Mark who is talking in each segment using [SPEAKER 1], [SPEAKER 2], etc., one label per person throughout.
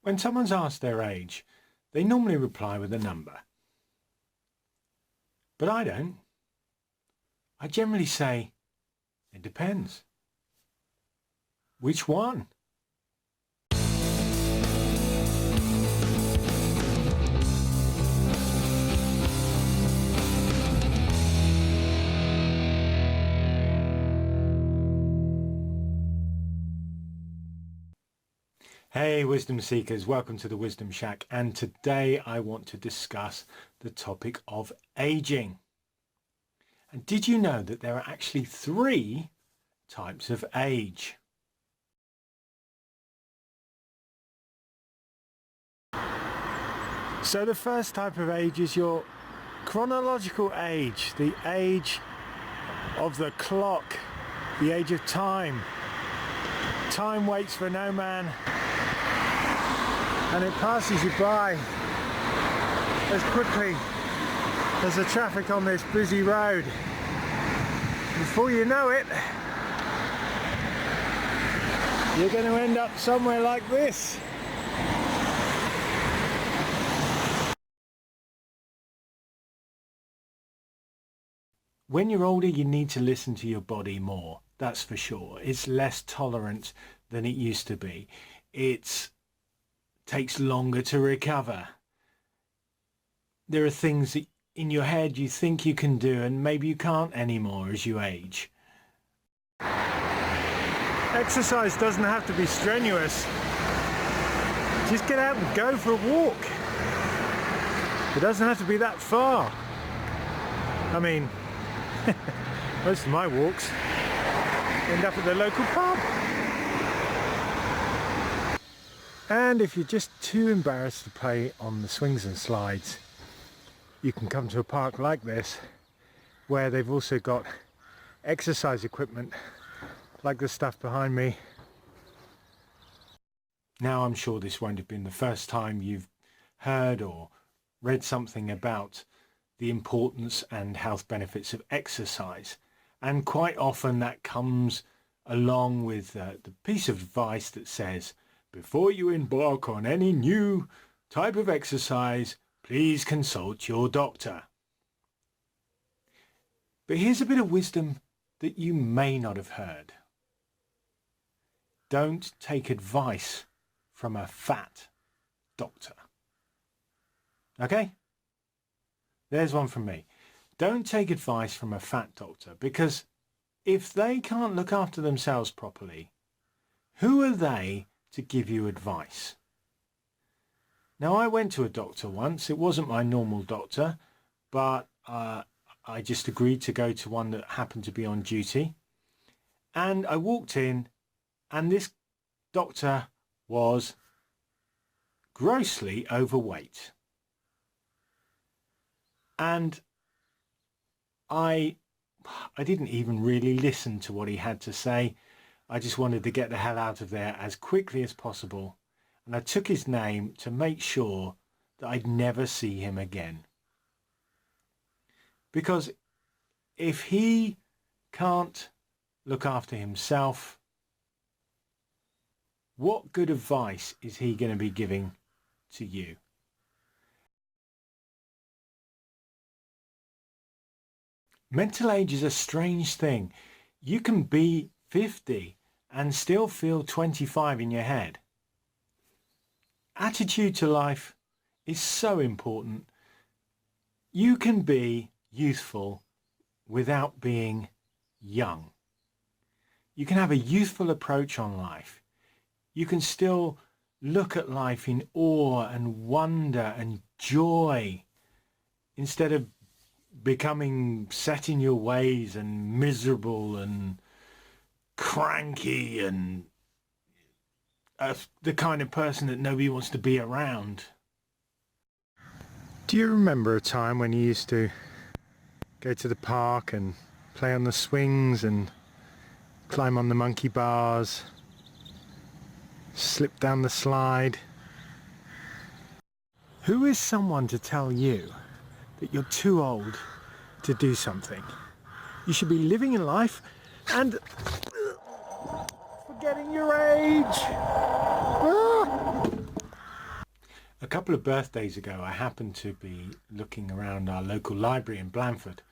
[SPEAKER 1] When someone's asked their age, they normally reply with a number. But I don't. I generally say, it depends. Which one? Hey Wisdom Seekers, welcome to the Wisdom Shack, and today I want to discuss the topic of aging. And did you know that there are actually 3 types of age? So the first type of age is your chronological age, the age of the clock, the age of time. Time waits for no man, and it passes you by as quickly as the traffic on this busy road. Before you know it, you're going to end up somewhere like this. When you're older, you need to listen to your body more, that's for sure. It's less tolerant than it used to be. It takes longer to recover. There are things that in your head you think you can do and maybe you can't anymore as you age. Exercise doesn't have to be strenuous. Just get out and go for a walk. It doesn't have to be that far. I mean, most of my walks end up at the local pub. And if you're just too embarrassed to play on the swings and slides, you can come to a park like this, where they've also got exercise equipment like the stuff behind me. Now I'm sure this won't have been the first time you've heard or read something about the importance and health benefits of exercise, and quite often that comes along with the piece of advice that says, before you embark on any new type of exercise, please consult your doctor. But here's a bit of wisdom that you may not have heard. Don't take advice from a fat doctor. Okay? There's one from me. Don't take advice from a fat doctor, because if they can't look after themselves properly, who are they to give you advice? Now, I went to a doctor once. It wasn't my normal doctor, but I just agreed to go to one that happened to be on duty. And I walked in, and this doctor was grossly overweight. And I didn't even really listen to what he had to say. I just wanted to get the hell out of there as quickly as possible. And I took his name to make sure that I'd never see him again. Because if he can't look after himself, what good advice is he going to be giving to you? Mental age is a strange thing. You can be 50 and still feel 25 in your head. Attitude to life is so important. You can be youthful without being young. You can have a youthful approach on life. You can still look at life in awe and wonder and joy, instead of becoming set in your ways and miserable and cranky and the kind of person that nobody wants to be around. Do you remember a time when you used to go to the park and play on the swings and climb on the monkey bars, slip down the slide? Who is someone to tell you that you're too old to do something? You should be living your life and forgetting your age. couple of birthdays ago, I happened to be looking around our local library in Blandford,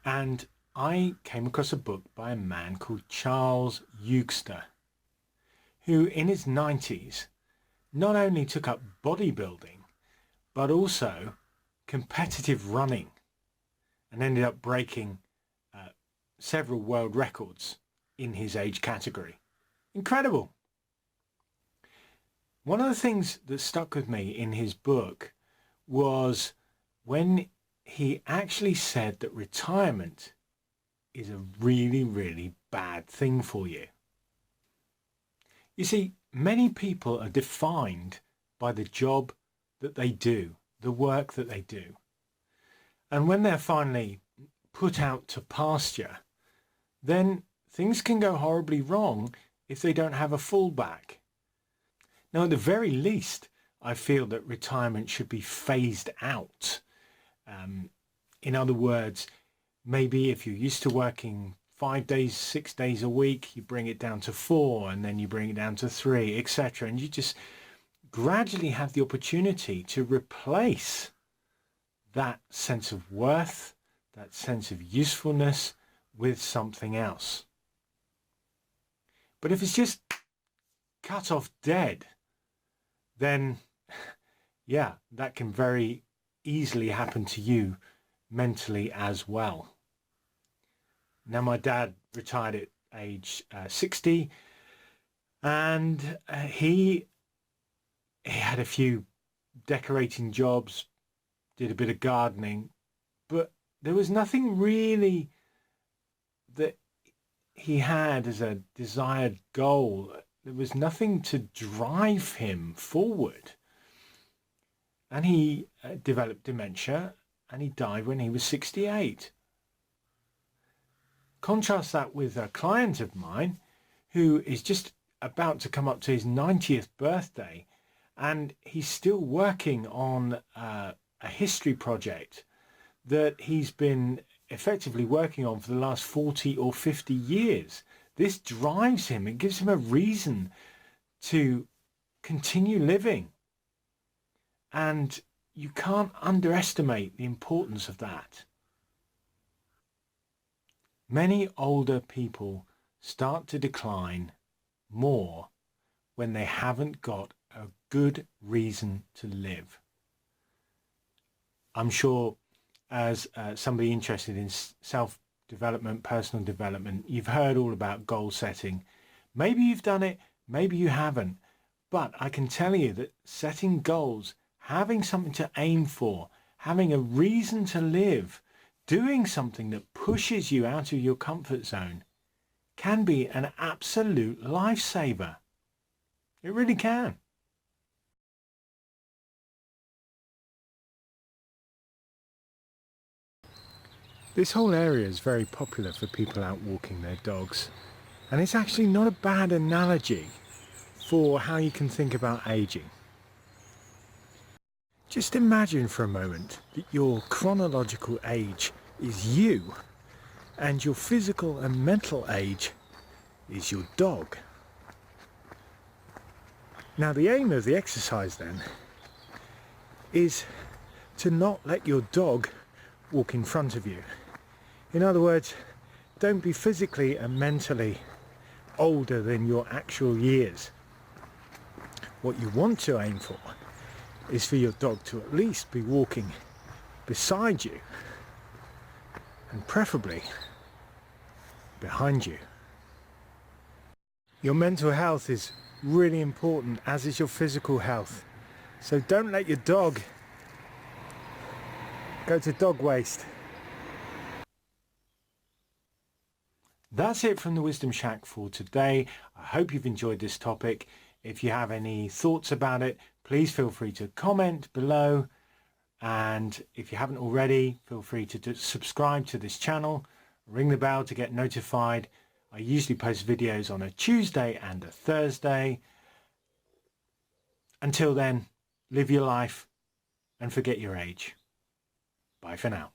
[SPEAKER 1] and I came across a book by a man called Charles Eugster, who in his 90s not only took up bodybuilding, but also competitive running, and ended up breaking several world records in his age category. Incredible. One of the things that stuck with me in his book was when he actually said that retirement is a really, really bad thing for you. You see, many people are defined by the job that they do, the work that they do. And when they're finally put out to pasture, then things can go horribly wrong if they don't have a fallback. Now, at the very least, I feel that retirement should be phased out. In other words, maybe if you're used to working 5 days, 6 days a week, you bring it down to 4, and then you bring it down to 3, etc. And you just gradually have the opportunity to replace that sense of worth, that sense of usefulness with something else. But if it's just cut off dead, then yeah, that can very easily happen to you mentally as well. Now, my dad retired at age 60, and he had a few decorating jobs, did a bit of gardening, but there was nothing really that he had as a desired goal. There was nothing to drive him forward. And he developed dementia, and he died when he was 68. Contrast that with a client of mine who is just about to come up to his 90th birthday, and he's still working on a history project that he's been effectively working on for the last 40 or 50 years. This drives him. It gives him a reason to continue living. And you can't underestimate the importance of that. Many older people start to decline more when they haven't got a good reason to live. I'm sure as somebody interested in self-development, personal development, you've heard all about goal setting. Maybe you've done it, maybe you haven't. But I can tell you that setting goals, having something to aim for, having a reason to live, doing something that pushes you out of your comfort zone can be an absolute lifesaver. It really can. This whole area is very popular for people out walking their dogs, and it's actually not a bad analogy for how you can think about aging. Just imagine for a moment that your chronological age is you, and your physical and mental age is your dog. Now, the aim of the exercise then is to not let your dog walk in front of you. In other words, don't be physically and mentally older than your actual years. What you want to aim for is for your dog to at least be walking beside you, and preferably behind you. Your mental health is really important, as is your physical health. So don't let your dog go to dog waste. That's it from the Wisdom Shack for today. I hope you've enjoyed this topic. If you have any thoughts about it, please feel free to comment below. And if you haven't already, feel free to subscribe to this channel. Ring the bell to get notified. I usually post videos on a Tuesday and a Thursday. Until then, live your life and forget your age. Bye for now.